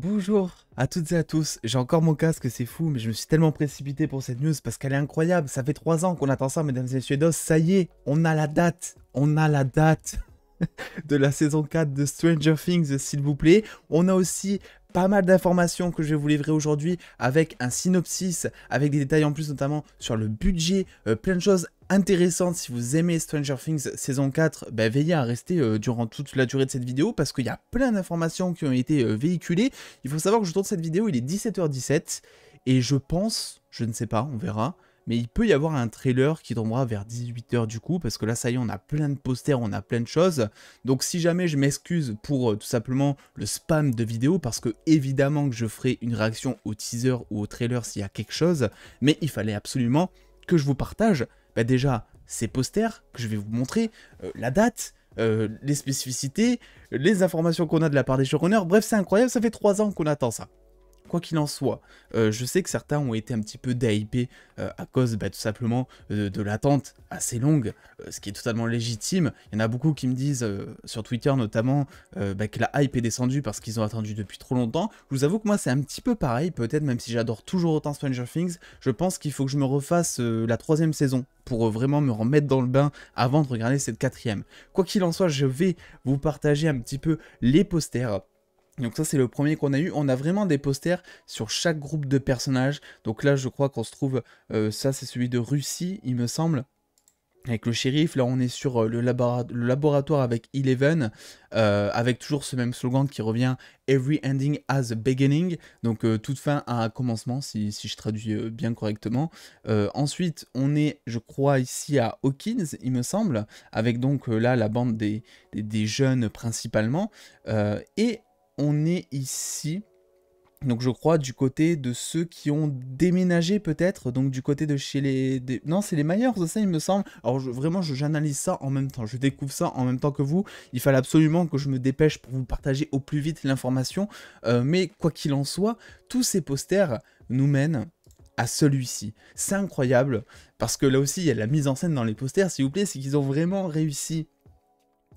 Bonjour à toutes et à tous, j'ai encore mon casque, c'est fou, mais je me suis tellement précipité pour cette news parce qu'elle est incroyable. Ça fait 3 ans qu'on attend ça, mesdames et messieurs d'os, ça y est, on a la date de la saison 4 de Stranger Things, s'il vous plaît. On a aussi pas mal d'informations que je vais vous livrer aujourd'hui avec un synopsis, avec des détails en plus notamment sur le budget, plein de choses intéressantes. Si vous aimez Stranger Things saison 4, veillez à rester durant toute la durée de cette vidéo parce qu'il y a plein d'informations qui ont été véhiculées. Il faut savoir que je tourne cette vidéo, il est 17h17 et je pense, je ne sais pas, on verra, mais il peut y avoir un trailer qui tombera vers 18h du coup, parce que là, ça y est, on a plein de posters, on a plein de choses. Donc si jamais je m'excuse pour tout simplement le spam de vidéos, parce que évidemment que je ferai une réaction au teaser ou au trailer s'il y a quelque chose, mais il fallait absolument que je vous partage déjà ces posters que je vais vous montrer, la date, les spécificités, les informations qu'on a de la part des showrunners. Bref, c'est incroyable, ça fait 3 ans qu'on attend ça. Quoi qu'il en soit, je sais que certains ont été un petit peu déhypés à cause tout simplement de l'attente assez longue, ce qui est totalement légitime. Il y en a beaucoup qui me disent, sur Twitter notamment, que la hype est descendue parce qu'ils ont attendu depuis trop longtemps. Je vous avoue que moi c'est un petit peu pareil, peut-être même si j'adore toujours autant Stranger Things, je pense qu'il faut que je me refasse la 3e saison pour vraiment me remettre dans le bain avant de regarder cette 4e. Quoi qu'il en soit, je vais vous partager un petit peu les posters. Donc ça c'est le premier qu'on a eu, on a vraiment des posters sur chaque groupe de personnages. Donc là je crois qu'on se trouve, ça c'est celui de Russie il me semble, avec le shérif. Là on est sur le laboratoire avec Eleven, avec toujours ce même slogan qui revient, Every ending has a beginning, donc toute fin a un commencement si je traduis bien correctement. Ensuite on est je crois ici à Hawkins il me semble, avec donc là la bande des jeunes principalement, et on est ici, donc je crois du côté de ceux qui ont déménagé peut-être, donc du côté de chez les... Non, c'est les Myers, ça il me semble. Alors vraiment, j'analyse ça en même temps, je découvre ça en même temps que vous. Il fallait absolument que je me dépêche pour vous partager au plus vite l'information. Mais quoi qu'il en soit, tous ces posters nous mènent à celui-ci. C'est incroyable, parce que là aussi, il y a la mise en scène dans les posters, s'il vous plaît, c'est qu'ils ont vraiment réussi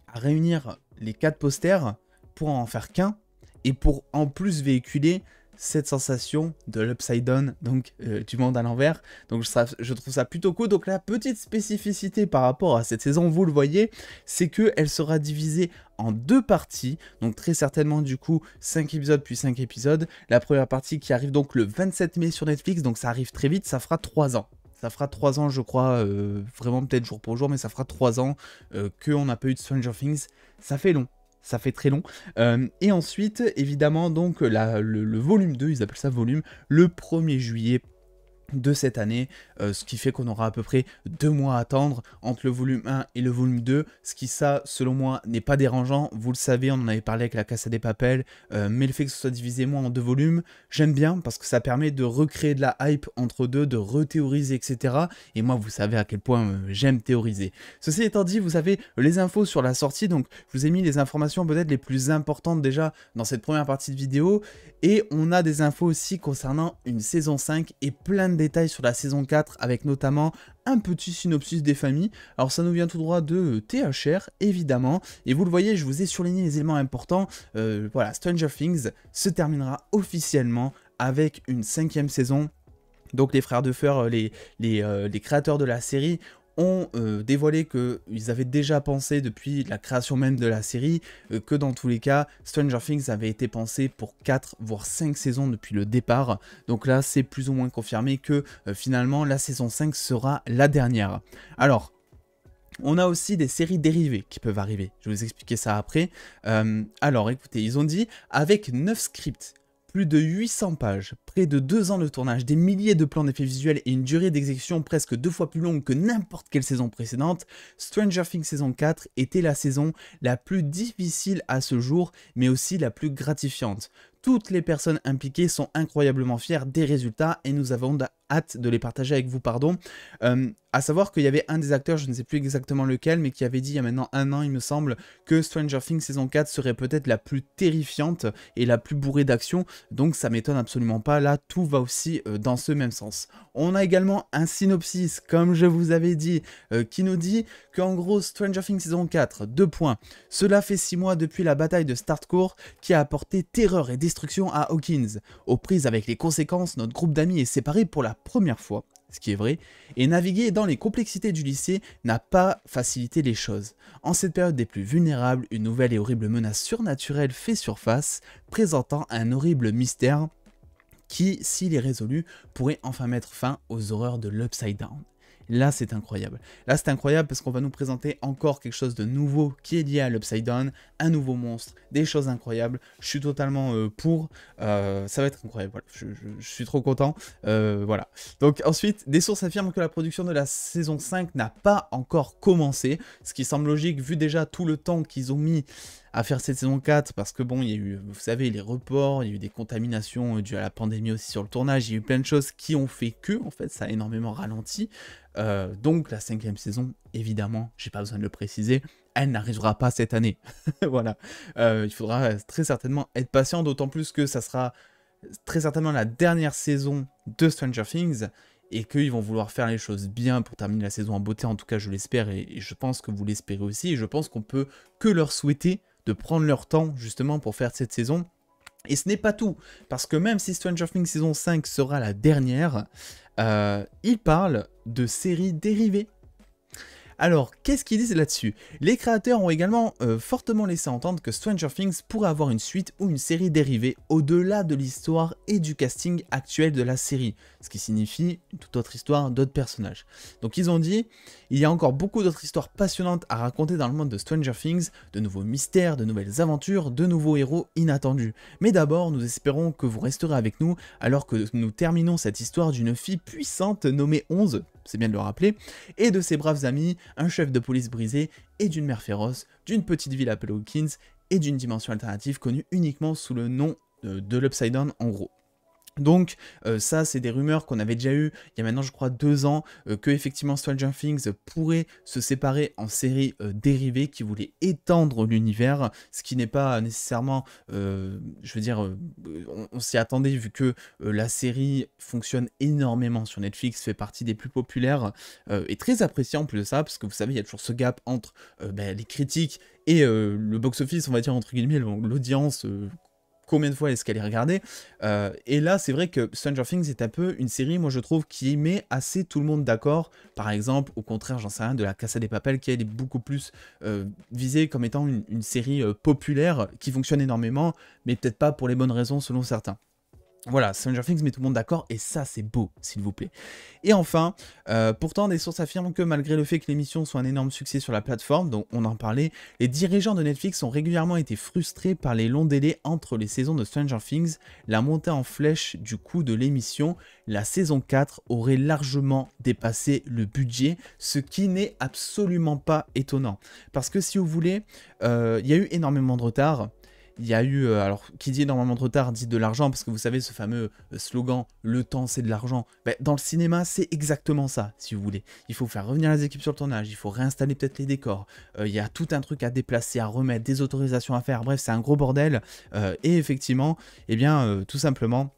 à réunir les 4 posters pour en faire qu'un, et pour en plus véhiculer cette sensation de l'upside down, donc du monde à l'envers. Donc je trouve ça plutôt cool. Donc la petite spécificité par rapport à cette saison, vous le voyez, c'est qu'elle sera divisée en 2 parties, donc très certainement du coup 5 épisodes puis 5 épisodes. La première partie qui arrive donc le 27 mai sur Netflix, donc ça arrive très vite, ça fera 3 ans. Ça fera 3 ans je crois, vraiment peut-être jour pour jour, mais ça fera 3 ans qu'on n'a pas eu de Stranger Things. Ça fait long. Ça fait très long. Et ensuite, évidemment, donc le volume 2, ils appellent ça volume, le 1er juillet de cette année, ce qui fait qu'on aura à peu près 2 mois à attendre entre le volume 1 et le volume 2, ce qui ça, selon moi, n'est pas dérangeant. Vous le savez, on en avait parlé avec la Casa des Papel, mais le fait que ce soit divisé moi en 2 volumes, j'aime bien parce que ça permet de recréer de la hype entre deux, de rethéoriser, etc. Et moi, vous savez à quel point j'aime théoriser. Ceci étant dit, vous avez les infos sur la sortie, donc je vous ai mis les informations peut-être les plus importantes déjà dans cette première partie de vidéo, et on a des infos aussi concernant une saison 5 et plein de détails sur la saison 4, avec notamment un petit synopsis des familles. Alors ça nous vient tout droit de THR évidemment, et vous le voyez, je vous ai surligné les éléments importants. Voilà, Stranger Things se terminera officiellement avec une 5e saison. Donc les frères Duffer, les créateurs de la série, ont dévoilé qu'ils avaient déjà pensé depuis la création même de la série, que dans tous les cas, Stranger Things avait été pensé pour 4 voire 5 saisons depuis le départ. Donc là, c'est plus ou moins confirmé que finalement, la saison 5 sera la dernière. Alors, on a aussi des séries dérivées qui peuvent arriver. Je vais vous expliquer ça après. Alors, écoutez, ils ont dit, avec 9 scripts, plus de 800 pages, près de 2 ans de tournage, des milliers de plans d'effets visuels et une durée d'exécution presque 2 fois plus longue que n'importe quelle saison précédente, Stranger Things saison 4 était la saison la plus difficile à ce jour, mais aussi la plus gratifiante. Toutes les personnes impliquées sont incroyablement fières des résultats et nous avons hâte de les partager avec vous, pardon. À savoir qu'il y avait un des acteurs, je ne sais plus exactement lequel, mais qui avait dit il y a maintenant 1 an, il me semble, que Stranger Things saison 4 serait peut-être la plus terrifiante et la plus bourrée d'action, donc ça m'étonne absolument pas, là tout va aussi dans ce même sens. On a également un synopsis, comme je vous avais dit, qui nous dit qu'en gros Stranger Things saison 4, 2 points, cela fait 6 mois depuis la bataille de Startcourt qui a apporté terreur et destruction à Hawkins. Aux prises avec les conséquences, notre groupe d'amis est séparé pour la première fois, ce qui est vrai, et naviguer dans les complexités du lycée n'a pas facilité les choses. En cette période des plus vulnérables, une nouvelle et horrible menace surnaturelle fait surface, présentant un horrible mystère qui, s'il est résolu, pourrait enfin mettre fin aux horreurs de l'Upside Down. Là, c'est incroyable. Là, c'est incroyable parce qu'on va nous présenter encore quelque chose de nouveau qui est lié à l'Upside Down, un nouveau monstre, des choses incroyables. Je suis totalement pour. Ça va être incroyable. Voilà. Je suis trop content. Voilà. Donc, ensuite, des sources affirment que la production de la saison 5 n'a pas encore commencé, ce qui semble logique vu déjà tout le temps qu'ils ont mis à faire cette saison 4, parce que bon, il y a eu, vous savez, les reports, il y a eu des contaminations dues à la pandémie aussi sur le tournage, il y a eu plein de choses qui ont fait que, en fait, ça a énormément ralenti. Donc la 5e saison, évidemment, j'ai pas besoin de le préciser, elle n'arrivera pas cette année. Voilà. Il faudra très certainement être patient, d'autant plus que ça sera très certainement la dernière saison de Stranger Things, et qu'ils vont vouloir faire les choses bien pour terminer la saison en beauté, en tout cas je l'espère, et je pense que vous l'espérez aussi, et je pense qu'on peut que leur souhaiter de prendre leur temps justement pour faire cette saison. Et ce n'est pas tout, parce que même si Stranger Things saison 5 sera la dernière, il parle de séries dérivées. Alors, qu'est-ce qu'ils disent là-dessus? Les créateurs ont également fortement laissé entendre que Stranger Things pourrait avoir une suite ou une série dérivée au-delà de l'histoire et du casting actuel de la série, ce qui signifie une toute autre histoire, d'autres personnages. Donc ils ont dit, il y a encore beaucoup d'autres histoires passionnantes à raconter dans le monde de Stranger Things, de nouveaux mystères, de nouvelles aventures, de nouveaux héros inattendus. Mais d'abord, nous espérons que vous resterez avec nous alors que nous terminons cette histoire d'une fille puissante nommée 11, c'est bien de le rappeler, et de ses braves amis, un chef de police brisé, et d'une mère féroce, d'une petite ville appelée Hawkins, et d'une dimension alternative connue uniquement sous le nom de l'Upside Down en gros. Donc ça c'est des rumeurs qu'on avait déjà eu il y a maintenant je crois 2 ans, que effectivement Stranger Things pourrait se séparer en séries dérivées qui voulaient étendre l'univers, ce qui n'est pas nécessairement, je veux dire, on s'y attendait vu que la série fonctionne énormément sur Netflix, fait partie des plus populaires et très appréciée en plus de ça, parce que vous savez il y a toujours ce gap entre les critiques et le box-office, on va dire entre guillemets, l'audience. Combien de fois est-ce qu'elle est regardée et là, c'est vrai que Stranger Things est un peu une série, moi je trouve, qui met assez tout le monde d'accord. Par exemple, au contraire, j'en sais rien, de La Casa de Papel, qui elle est beaucoup plus visée comme étant une série populaire, qui fonctionne énormément, mais peut-être pas pour les bonnes raisons selon certains. Voilà, Stranger Things met tout le monde d'accord, et ça c'est beau, s'il vous plaît. Et enfin, pourtant des sources affirment que malgré le fait que l'émission soit un énorme succès sur la plateforme, dont on en parlait, les dirigeants de Netflix ont régulièrement été frustrés par les longs délais entre les saisons de Stranger Things, la montée en flèche du coût de l'émission, la saison 4 aurait largement dépassé le budget, ce qui n'est absolument pas étonnant. Parce que si vous voulez, il y a eu énormément de retard. Il y a eu, alors qui dit énormément de retard dit de l'argent, parce que vous savez ce fameux slogan « le temps c'est de l'argent ». Dans le cinéma c'est exactement ça, si vous voulez. Il faut faire revenir les équipes sur le tournage, il faut réinstaller peut-être les décors, il y a tout un truc à déplacer, à remettre, des autorisations à faire, bref c'est un gros bordel. Et effectivement, eh bien tout simplement,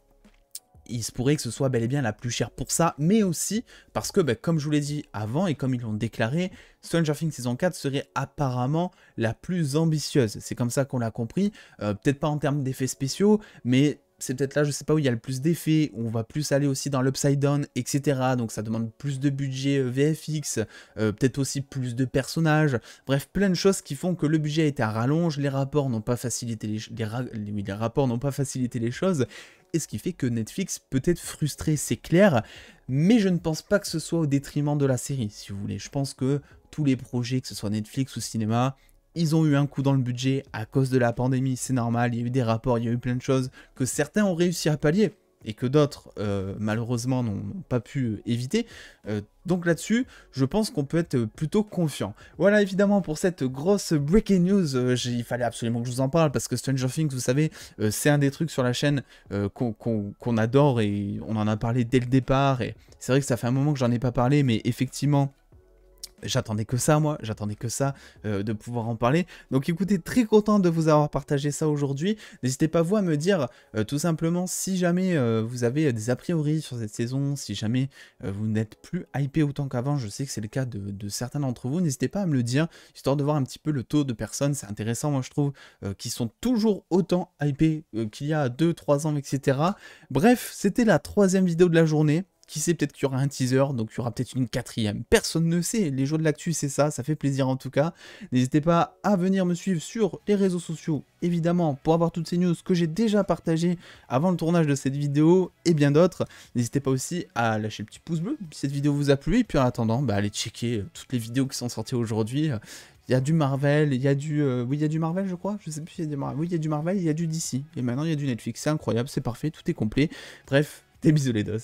il se pourrait que ce soit bel et bien la plus chère pour ça, mais aussi parce que, comme je vous l'ai dit avant et comme ils l'ont déclaré, Stranger Things saison 4 serait apparemment la plus ambitieuse. C'est comme ça qu'on l'a compris, peut-être pas en termes d'effets spéciaux, mais c'est peut-être là, je sais pas, où il y a le plus d'effets, où on va plus aller aussi dans l'Upside Down, etc. Donc ça demande plus de budget VFX, peut-être aussi plus de personnages, bref, plein de choses qui font que le budget a été à rallonge, les rapports n'ont pas facilité les rapports n'ont pas facilité les choses, et ce qui fait que Netflix peut être frustré, c'est clair, mais je ne pense pas que ce soit au détriment de la série, si vous voulez. Je pense que tous les projets, que ce soit Netflix ou cinéma, ils ont eu un coup dans le budget à cause de la pandémie, c'est normal, il y a eu des rapports, il y a eu plein de choses que certains ont réussi à pallier. et que d'autres, malheureusement, n'ont pas pu éviter. Donc là-dessus, je pense qu'on peut être plutôt confiant. Voilà, évidemment, pour cette grosse breaking news, il fallait absolument que je vous en parle, parce que Stranger Things, vous savez, c'est un des trucs sur la chaîne qu'on adore, et on en a parlé dès le départ, et c'est vrai que ça fait un moment que j'en ai pas parlé, mais effectivement... J'attendais que ça, moi, j'attendais que ça, de pouvoir en parler. Donc écoutez, très content de vous avoir partagé ça aujourd'hui. N'hésitez pas, vous, à me dire, tout simplement, si jamais vous avez des a priori sur cette saison, si jamais vous n'êtes plus hypé autant qu'avant, je sais que c'est le cas de certains d'entre vous, n'hésitez pas à me le dire, histoire de voir un petit peu le taux de personnes. C'est intéressant, moi, je trouve, qui sont toujours autant hypés qu'il y a 2-3 ans, etc. Bref, c'était la 3e vidéo de la journée. Qui sait, peut-être qu'il y aura un teaser, donc il y aura peut-être une 4e. Personne ne sait, les jeux de l'actu c'est ça fait plaisir en tout cas. N'hésitez pas à venir me suivre sur les réseaux sociaux, évidemment, pour avoir toutes ces news que j'ai déjà partagées avant le tournage de cette vidéo et bien d'autres. N'hésitez pas aussi à lâcher le petit pouce bleu si cette vidéo vous a plu, et puis en attendant, allez checker toutes les vidéos qui sont sorties aujourd'hui. Il y a du Marvel, il y a du... oui, il y a du Marvel, je crois. Je sais plus, il y a du Marvel. Oui, il y a du Marvel, il y a du DC. Et maintenant, il y a du Netflix. C'est incroyable, c'est parfait, tout est complet. Bref, des bisous les dos.